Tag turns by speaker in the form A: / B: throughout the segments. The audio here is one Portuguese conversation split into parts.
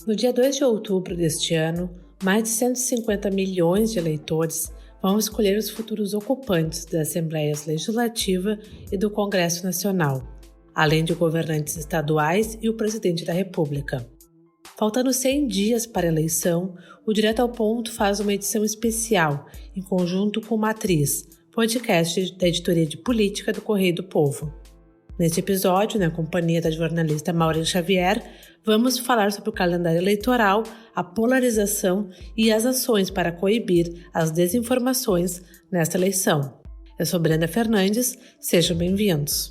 A: No dia 2 de outubro deste ano, mais de 150 milhões de eleitores vão escolher os futuros ocupantes das Assembleias Legislativa e do Congresso Nacional, além de governantes estaduais e o presidente da República. Faltando 100 dias para a eleição, o Direto ao Ponto faz uma edição especial, em conjunto com Matriz, podcast da editoria de política do Correio do Povo. Neste episódio, na companhia da jornalista Maureen Xavier, vamos falar sobre o calendário eleitoral, a polarização e as ações para coibir as desinformações nesta eleição. Eu sou Brenda Fernandes, sejam bem-vindos.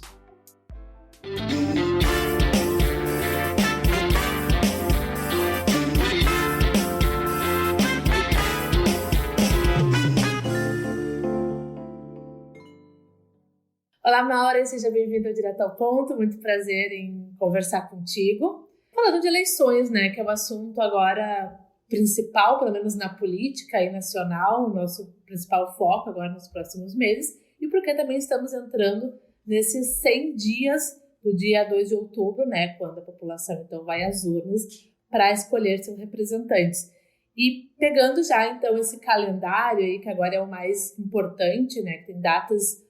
A: Olá, Maureen, seja bem-vinda ao Direto ao Ponto, muito prazer em conversar contigo. Falando de eleições, né, que é o assunto agora principal, pelo menos na política e nacional, o nosso principal foco agora nos próximos meses, e porque também estamos entrando nesses 100 dias do dia 2 de outubro, né, quando a população então vai às urnas para escolher seus representantes. E pegando já então esse calendário aí, que agora é o mais importante, né, que tem datas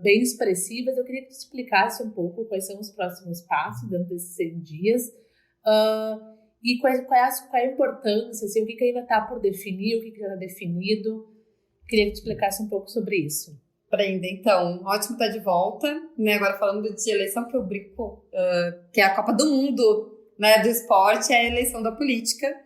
A: bem expressivas, eu queria que tu explicasse um pouco quais são os próximos passos dentro desses 100 dias e qual é a importância, assim, o que ainda está por definir, o que já está definido. Queria que tu explicasse um pouco sobre isso.
B: Brenda, então, ótimo estar de volta, né? Agora falando de eleição, que eu brinco, que é a Copa do Mundo, né, do esporte, é a eleição da política.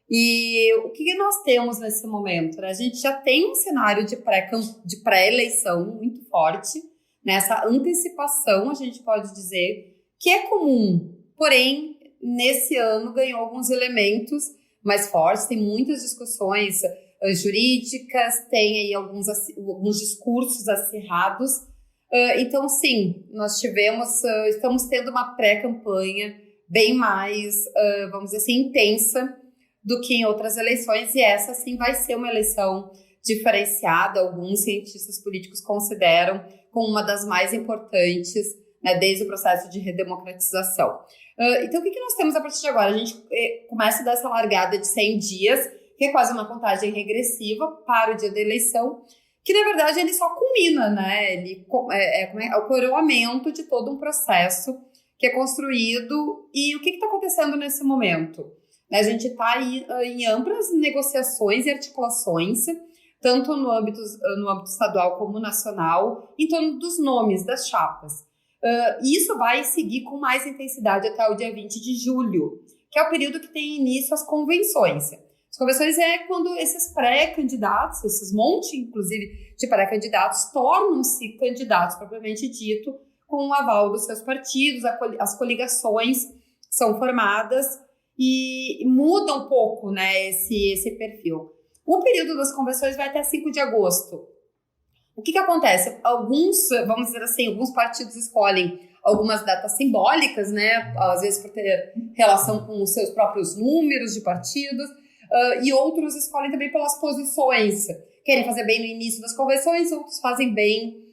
B: E o que nós temos nesse momento? Né? A gente já tem um cenário de pré-eleição muito forte, nessa antecipação, a gente pode dizer, que é comum, porém, nesse ano ganhou alguns elementos mais fortes, tem muitas discussões jurídicas, tem aí alguns discursos acirrados. Então, sim, nós estamos tendo uma pré-campanha bem mais, vamos dizer assim, intensa do que em outras eleições, e essa sim vai ser uma eleição diferenciada. Alguns cientistas políticos consideram como uma das mais importantes, né, desde o processo de redemocratização. Então, o que nós temos a partir de agora? A gente começa a dar essa largada de 100 dias, que é quase uma contagem regressiva para o dia da eleição, que na verdade ele só culmina, né? Ele é o coroamento de todo um processo que é construído. E o que está acontecendo nesse momento? A gente está aí em amplas negociações e articulações, tanto no âmbito estadual como nacional, em torno dos nomes das chapas. E isso vai seguir com mais intensidade até o dia 20 de julho, que é o período que tem início as convenções. As convenções é quando esses pré-candidatos, esses monte, inclusive, de pré-candidatos, tornam-se candidatos, propriamente dito, com o aval dos seus partidos, as coligações são formadas, e muda um pouco, né, esse perfil. O período das convenções vai até 5 de agosto. O que acontece? Alguns partidos escolhem algumas datas simbólicas, né, às vezes por ter relação com os seus próprios números de partidos, e outros escolhem também pelas posições. Querem fazer bem no início das convenções, outros fazem bem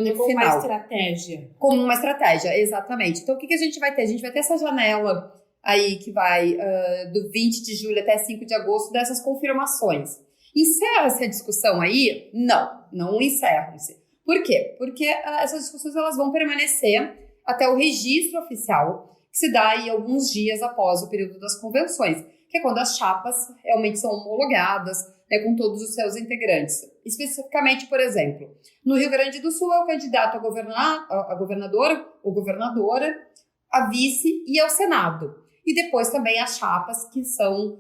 B: no
A: como
B: final.
A: Uma estratégia.
B: Como uma estratégia, exatamente. Então, o que a gente vai ter? A gente vai ter essa janela aí que vai do 20 de julho até 5 de agosto, dessas confirmações. Encerra-se a discussão aí? Não encerram-se. Por quê? Porque essas discussões elas vão permanecer até o registro oficial, que se dá aí alguns dias após o período das convenções, que é quando as chapas realmente são homologadas, né, com todos os seus integrantes. Especificamente, por exemplo, no Rio Grande do Sul é o candidato a governador ou governadora, a vice e ao Senado. E depois também as chapas, que são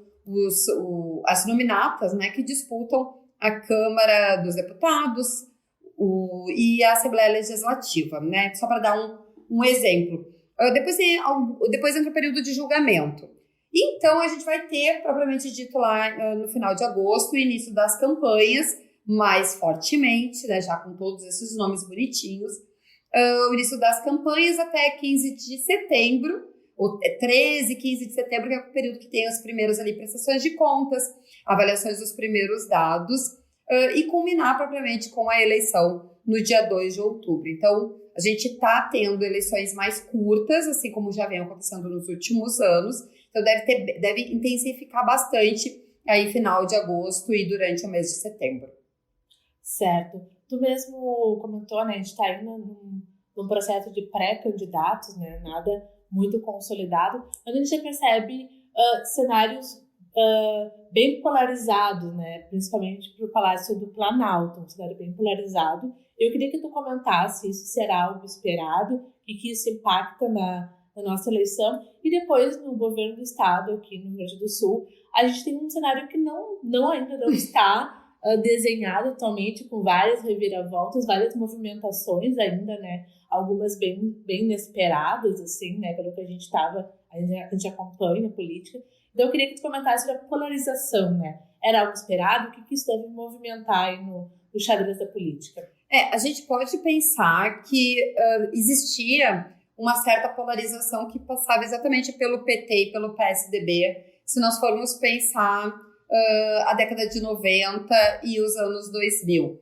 B: as nominatas, né, que disputam a Câmara dos Deputados e a Assembleia Legislativa, né? Só para dar um exemplo. Depois entra o período de julgamento. Então, a gente vai ter, propriamente dito, lá no final de agosto, o início das campanhas, mais fortemente, né, já com todos esses nomes bonitinhos. O início das campanhas até 15 de setembro, ou 13, 15 de setembro, que é o período que tem as primeiras ali prestações de contas, avaliações dos primeiros dados, e culminar propriamente com a eleição no dia 2 de outubro. Então, a gente está tendo eleições mais curtas, assim como já vem acontecendo nos últimos anos. Então deve intensificar bastante aí final de agosto e durante o mês de setembro.
A: Certo. Tu mesmo comentou, né, a gente está indo num processo de pré-candidatos, né, nada muito consolidado, mas a gente já percebe cenários bem polarizados, né, principalmente para o Palácio do Planalto, um cenário bem polarizado. Eu queria que tu comentasse se isso será algo esperado e que isso impacta na nossa eleição. E depois, no governo do estado, aqui no Rio Grande do Sul, a gente tem um cenário que ainda não está desenhado atualmente, com várias reviravoltas, várias movimentações ainda, né? Algumas bem inesperadas, assim, né? Pelo que a gente acompanha na política. Então, eu queria que tu comentasse sobre a polarização, né? Era algo esperado? O que isso deve movimentar aí no xadrez da política?
B: A gente pode pensar que existia uma certa polarização que passava exatamente pelo PT e pelo PSDB, se nós formos pensar a década de 90 e os anos 2000.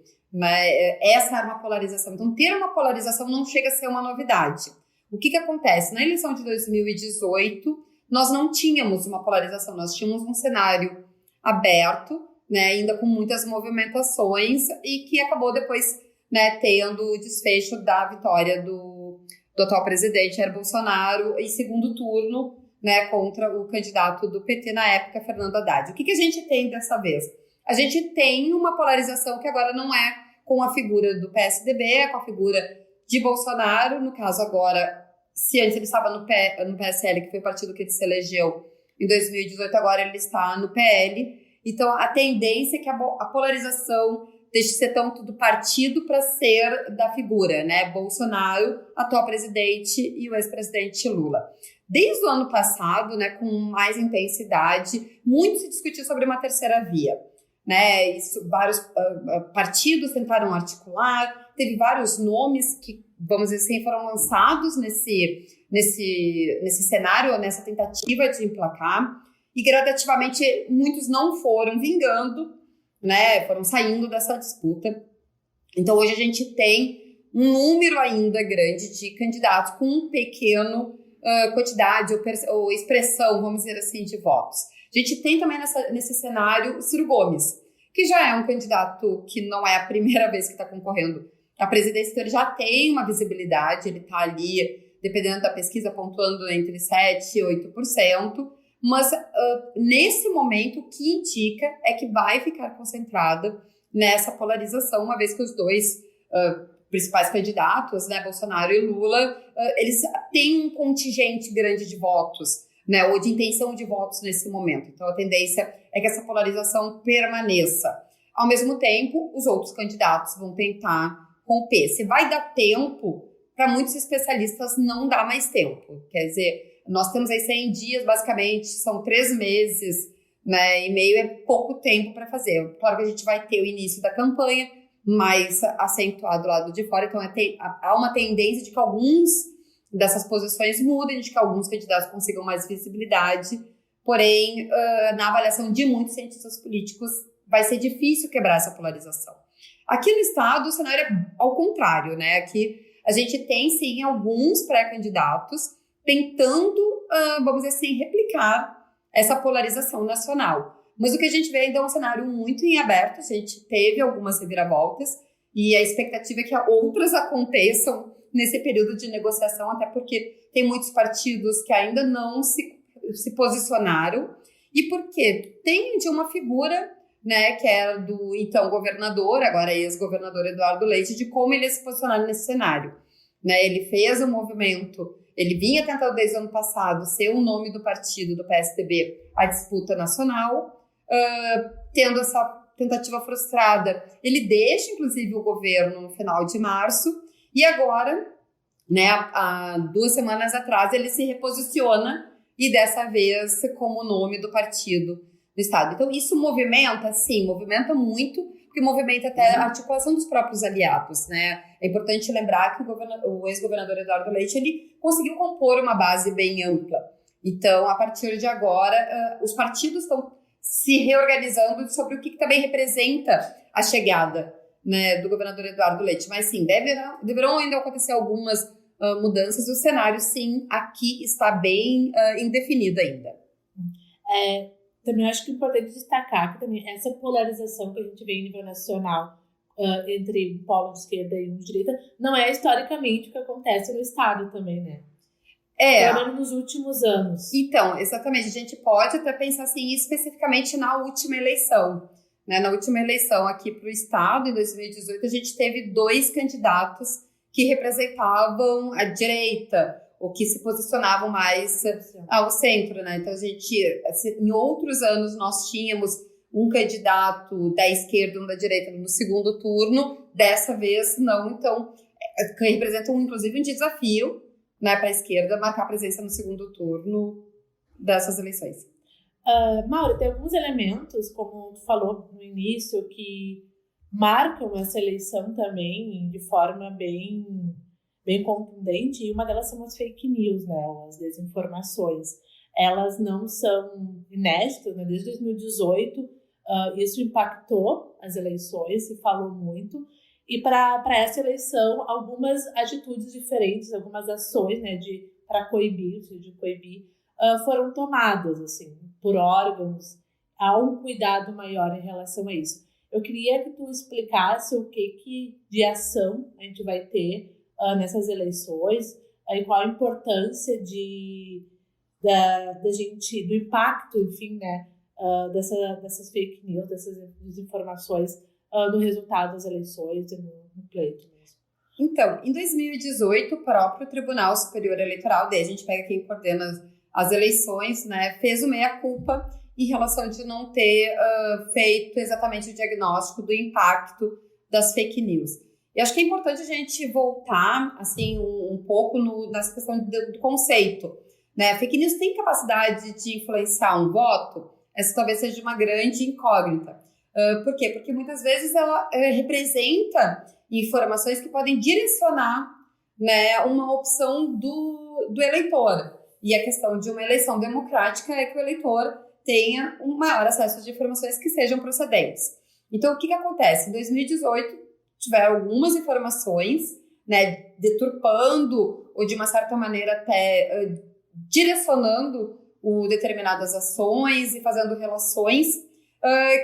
B: Essa era uma polarização. Então, ter uma polarização não chega a ser uma novidade. O que acontece? Na eleição de 2018, nós não tínhamos uma polarização, nós tínhamos um cenário aberto, né, ainda com muitas movimentações, e que acabou depois, né, tendo o desfecho da vitória do atual presidente Jair Bolsonaro em segundo turno, né, contra o candidato do PT na época, Fernando Haddad. O que a gente tem dessa vez? A gente tem uma polarização que agora não é com a figura do PSDB, é com a figura de Bolsonaro, no caso agora, se antes ele estava no PSL, que foi o partido que ele se elegeu em 2018, agora ele está no PL. Então, a tendência é que a polarização deixe de ser tanto do partido para ser da figura, né? Bolsonaro, atual presidente, e o ex-presidente Lula. Desde o ano passado, né, com mais intensidade, muito se discutiu sobre uma terceira via, né? Vários partidos tentaram articular, teve vários nomes que, vamos dizer assim, foram lançados nesse cenário, nessa tentativa de emplacar, e gradativamente muitos não foram vingando, né? Foram saindo dessa disputa. Então hoje a gente tem um número ainda grande de candidatos com um pequeno quantidade ou expressão, vamos dizer assim, de votos. A gente tem também nesse cenário o Ciro Gomes, que já é um candidato que não é a primeira vez que está concorrendo à presidência, então ele já tem uma visibilidade, ele está ali, dependendo da pesquisa, pontuando entre 7% e 8%, mas nesse momento o que indica é que vai ficar concentrada nessa polarização, uma vez que os dois principais candidatos, né, Bolsonaro e Lula, eles têm um contingente grande de votos, né, ou de intenção de votos nesse momento. Então, a tendência é que essa polarização permaneça. Ao mesmo tempo, os outros candidatos vão tentar romper. Se vai dar tempo, para muitos especialistas não dá mais tempo. Quer dizer, nós temos aí 100 dias, basicamente, são 3 meses, né, e meio, é pouco tempo para fazer. Claro que a gente vai ter o início da campanha, mais acentuado do lado de fora, então há uma tendência de que alguns dessas posições mudem, de que alguns candidatos consigam mais visibilidade, porém, na avaliação de muitos cientistas políticos, vai ser difícil quebrar essa polarização. Aqui no estado, o cenário é ao contrário, né? Aqui a gente tem, sim, alguns pré-candidatos tentando, vamos dizer assim, replicar essa polarização nacional. Mas o que a gente vê ainda é um cenário muito em aberto, a gente teve algumas reviravoltas e a expectativa é que outras aconteçam nesse período de negociação, até porque tem muitos partidos que ainda não se posicionaram e porque tem de uma figura, né, que era do então governador, agora ex-governador Eduardo Leite, de como ele ia se posicionar nesse cenário. Né, ele fez um movimento, ele vinha tentando desde o ano passado ser o nome do partido, do PSDB, à disputa nacional, tendo essa tentativa frustrada. Ele deixa, inclusive, o governo no final de março e agora, né, há 2 semanas atrás, ele se reposiciona e dessa vez como nome do partido no estado. Então, isso movimenta, sim, movimenta muito, porque movimenta até a articulação dos próprios aliados, né? É importante lembrar que o ex-governador Eduardo Leite, ele conseguiu compor uma base bem ampla. Então, a partir de agora, os partidos estão se reorganizando sobre o que também representa a chegada, né, do governador Eduardo Leite. Mas, sim, deverão ainda acontecer algumas mudanças. O cenário, sim, aqui está bem indefinido ainda.
A: Também acho que é importante destacar que também essa polarização que a gente vê em nível nacional entre um polo de esquerda e um de direita não é historicamente o que acontece no Estado também, né? Pelo menos nos últimos anos.
B: Então, exatamente. A gente pode até pensar assim, especificamente na última eleição. Né? Na última eleição aqui para o Estado, em 2018, a gente teve 2 candidatos que representavam a direita, ou que se posicionavam mais ao centro. Né? Então, a gente, assim, em outros anos, nós tínhamos um candidato da esquerda e um da direita no segundo turno. Dessa vez, não. Então, representam, inclusive, um desafio, né, para a esquerda marcar presença no segundo turno dessas eleições.
A: Mauro, tem alguns elementos, como tu falou no início, que marcam essa eleição também de forma bem contundente, e uma delas são as fake news, né, as desinformações. Elas não são inéditas, né? Desde 2018 isso impactou as eleições, se falou muito. E para essa eleição, algumas atitudes diferentes, algumas ações, né, para coibir, foram tomadas assim, por órgãos. Há um cuidado maior em relação a isso. Eu queria que tu explicasse o que de ação a gente vai ter nessas eleições, e qual a importância do impacto, enfim, né, dessas fake news, dessas desinformações no resultado das eleições e no pleito mesmo.
B: Então, em 2018, o próprio Tribunal Superior Eleitoral, daí a gente pega quem coordena as eleições, né, fez o meia-culpa em relação de não ter feito exatamente o diagnóstico do impacto das fake news. E acho que é importante a gente voltar assim, um pouco nessa questão do conceito. Né? Fake news tem capacidade de influenciar um voto? Essa talvez seja uma grande incógnita. Por quê? Porque muitas vezes ela representa informações que podem direcionar, né, uma opção do eleitor. E a questão de uma eleição democrática é que o eleitor tenha um maior acesso de informações que sejam procedentes. Então, o que acontece? Em 2018, tiveram algumas informações, né, deturpando ou, de uma certa maneira, até direcionando determinadas ações e fazendo relações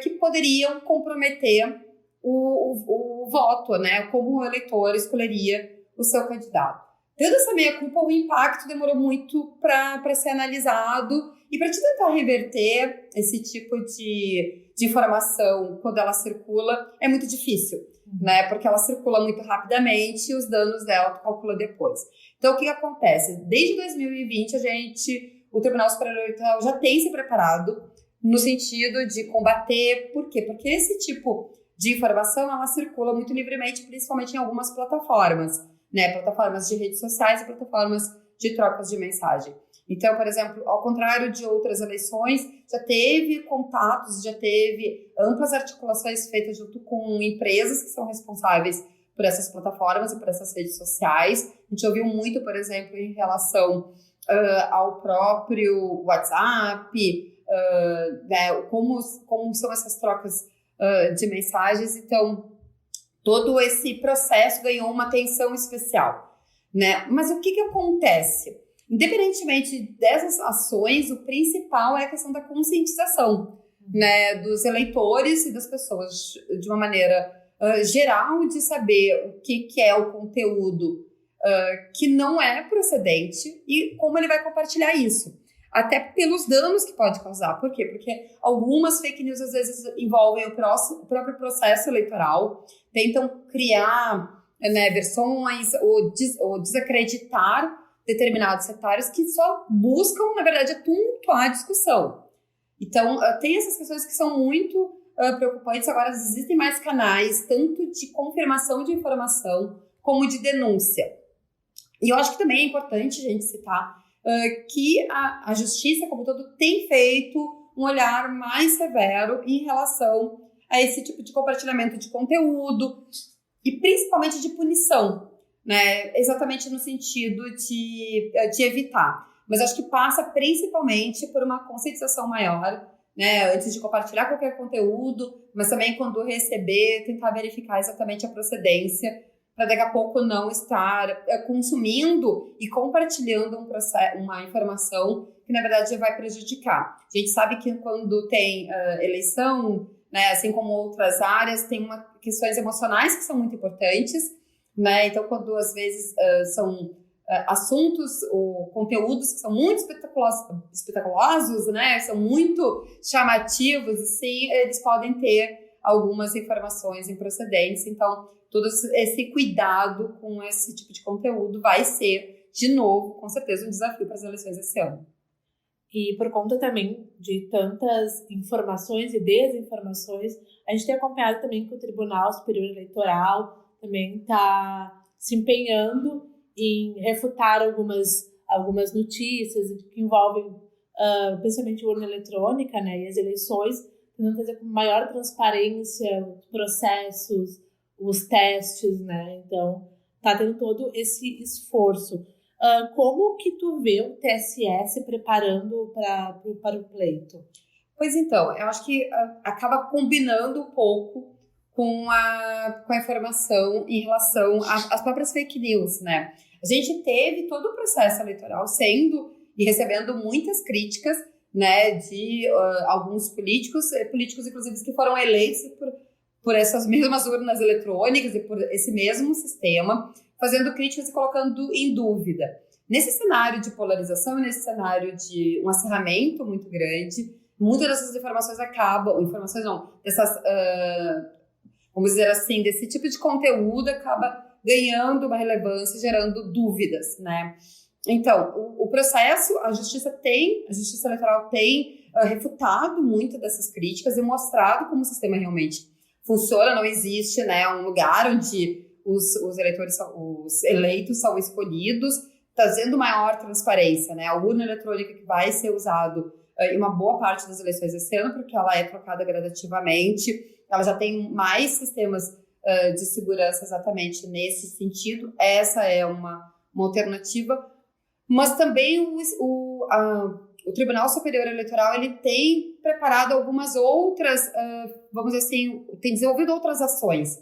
B: que poderiam comprometer o voto, né? Como o eleitor escolheria o seu candidato. Tendo essa meia-culpa, o impacto demorou muito para ser analisado e para te tentar reverter esse tipo de informação quando ela circula é muito difícil, né? Porque ela circula muito rapidamente e os danos dela tu calcula depois. Então, o que acontece? Desde 2020, o Tribunal Superior Eleitoral já tem se preparado no sentido de combater. Por quê? Porque esse tipo de informação, ela circula muito livremente, principalmente em algumas plataformas, né? Plataformas de redes sociais e plataformas de trocas de mensagem. Então, por exemplo, ao contrário de outras eleições, já teve contatos, já teve amplas articulações feitas junto com empresas que são responsáveis por essas plataformas e por essas redes sociais. A gente ouviu muito, por exemplo, em relação ao próprio WhatsApp, né, como são essas trocas de mensagens. Então, todo esse processo ganhou uma atenção especial, né? Mas o que acontece? Independentemente dessas ações, o principal é a questão da conscientização, né, dos eleitores e das pessoas, de uma maneira geral, de saber o que é o conteúdo que não é procedente e como ele vai compartilhar isso. Até pelos danos que pode causar. Por quê? Porque algumas fake news, às vezes, envolvem o próprio processo eleitoral, tentam criar, né, versões ou desacreditar determinados setários que só buscam, na verdade, tumultuar a discussão. Então, tem essas questões que são muito preocupantes. Agora, existem mais canais, tanto de confirmação de informação, como de denúncia. E eu acho que também é importante a gente citar que a justiça, como todo, tem feito um olhar mais severo em relação a esse tipo de compartilhamento de conteúdo e principalmente de punição, né? Exatamente no sentido de evitar. Mas acho que passa principalmente por uma conscientização maior, né? Antes de compartilhar qualquer conteúdo, mas também quando receber, tentar verificar exatamente a procedência, para daqui a pouco não estar consumindo e compartilhando uma informação que na verdade vai prejudicar. A gente sabe que quando tem eleição, né, assim como outras áreas, tem questões emocionais que são muito importantes, né? Então, quando às vezes são assuntos ou conteúdos que são muito espetaculosos, né, são muito chamativos, assim, eles podem ter algumas informações improcedentes. Então, todo esse cuidado com esse tipo de conteúdo vai ser, de novo, com certeza, um desafio para as eleições esse ano.
A: E por conta também de tantas informações e desinformações, a gente tem acompanhado também que o Tribunal Superior Eleitoral também está se empenhando em refutar algumas notícias que envolvem principalmente urna eletrônica, né, e as eleições, tentando trazer com maior transparência os processos, os testes, né? Então, está tendo todo esse esforço. Como que tu vê o TSE se preparando para o pleito?
B: Pois então, eu acho que acaba combinando um pouco com a informação em relação às próprias fake news, né? A gente teve todo o processo eleitoral sendo e recebendo muitas críticas, né, de alguns políticos inclusive que foram eleitos por essas mesmas urnas eletrônicas e por esse mesmo sistema, fazendo críticas e colocando em dúvida. Nesse cenário de polarização e nesse cenário de um acirramento muito grande, muitas dessas vamos dizer assim, desse tipo de conteúdo acaba ganhando uma relevância, gerando dúvidas, né? Então, o processo, a Justiça Eleitoral tem refutado muito dessas críticas e mostrado como o sistema realmente funciona. Não existe, né, um lugar onde os eleitos são escolhidos, trazendo maior transparência, né? A urna eletrônica que vai ser usado em uma boa parte das eleições esse ano, porque ela é trocada gradativamente, ela já tem mais sistemas de segurança exatamente nesse sentido. Essa é uma alternativa, mas também o Tribunal Superior Eleitoral ele tem preparado algumas outras, vamos dizer assim, tem desenvolvido outras ações.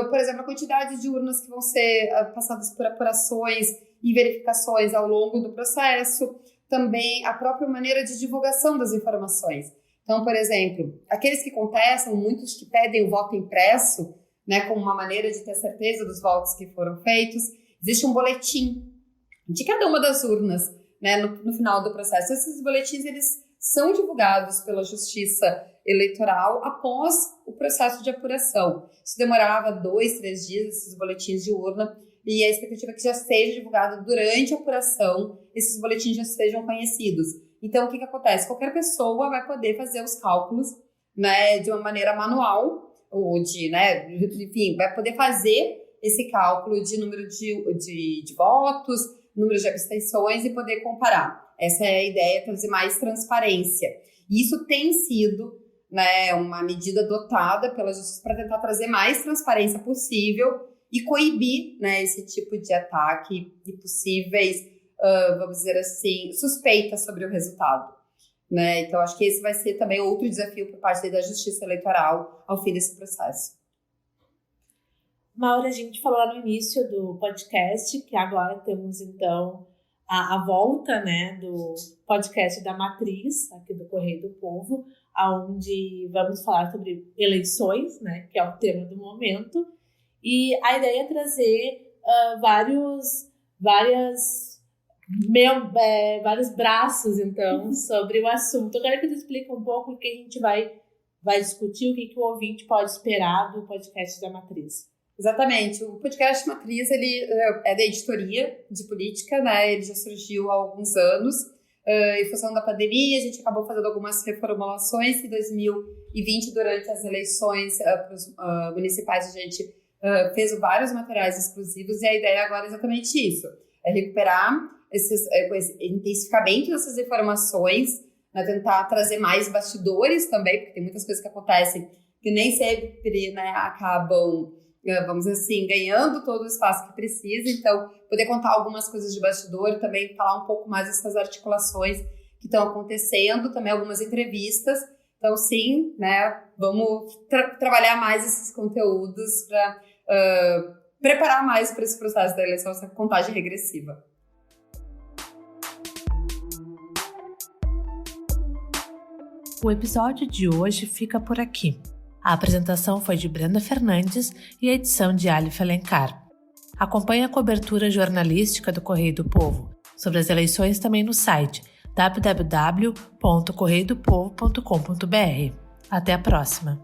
B: Por exemplo, a quantidade de urnas que vão ser passadas por apurações e verificações ao longo do processo, também a própria maneira de divulgação das informações. Então, por exemplo, aqueles que contestam, muitos que pedem o voto impresso, né, como uma maneira de ter certeza dos votos que foram feitos, existe um boletim de cada uma das urnas, né, no final do processo. Esses boletins eles são divulgados pela Justiça Eleitoral após o processo de apuração. Isso demorava 2, 3 dias, esses boletins de urna, e a expectativa é que já seja divulgado durante a apuração, esses boletins já sejam conhecidos. Então, o que acontece? Qualquer pessoa vai poder fazer os cálculos, né, de uma maneira manual, ou né, enfim, vai poder fazer esse cálculo de número de votos, número de abstenções e poder comparar. Essa é a ideia, trazer mais transparência. E isso tem sido, né, uma medida adotada pela Justiça para tentar trazer mais transparência possível e coibir, né, esse tipo de ataque e possíveis, vamos dizer assim, suspeitas sobre o resultado. Né? Então, acho que esse vai ser também outro desafio por parte da Justiça Eleitoral ao fim desse processo.
A: Maura, a gente falou lá no início do podcast que agora temos, então, a volta, né, do podcast da Matriz, aqui do Correio do Povo, onde vamos falar sobre eleições, né, que é o tema do momento. E a ideia é trazer vários braços, então, sobre o assunto. Eu quero que tu explique um pouco o que a gente vai discutir, o que o ouvinte pode esperar do podcast da Matriz.
B: Exatamente. O podcast Matriz, ele é da editoria de política, né? Ele já surgiu há alguns anos. Em função da pandemia, a gente acabou fazendo algumas reformulações. Em 2020, durante as eleições municipais, a gente fez vários materiais exclusivos e a ideia agora é exatamente isso. É recuperar esse intensificamento dessas informações, né? Tentar trazer mais bastidores também, porque tem muitas coisas que acontecem que nem sempre, né, acabam, vamos dizer assim, ganhando todo o espaço que precisa. Então, poder contar algumas coisas de bastidor e também falar um pouco mais dessas articulações que estão acontecendo, também algumas entrevistas. Então, sim, né, vamos trabalhar mais esses conteúdos para preparar mais para esse processo da eleição, essa contagem regressiva.
A: O episódio de hoje fica por aqui. A apresentação foi de Brenda Fernandes e a edição de Alif Alencar. Acompanhe a cobertura jornalística do Correio do Povo sobre as eleições também no site www.correiodopovo.com.br. Até a próxima!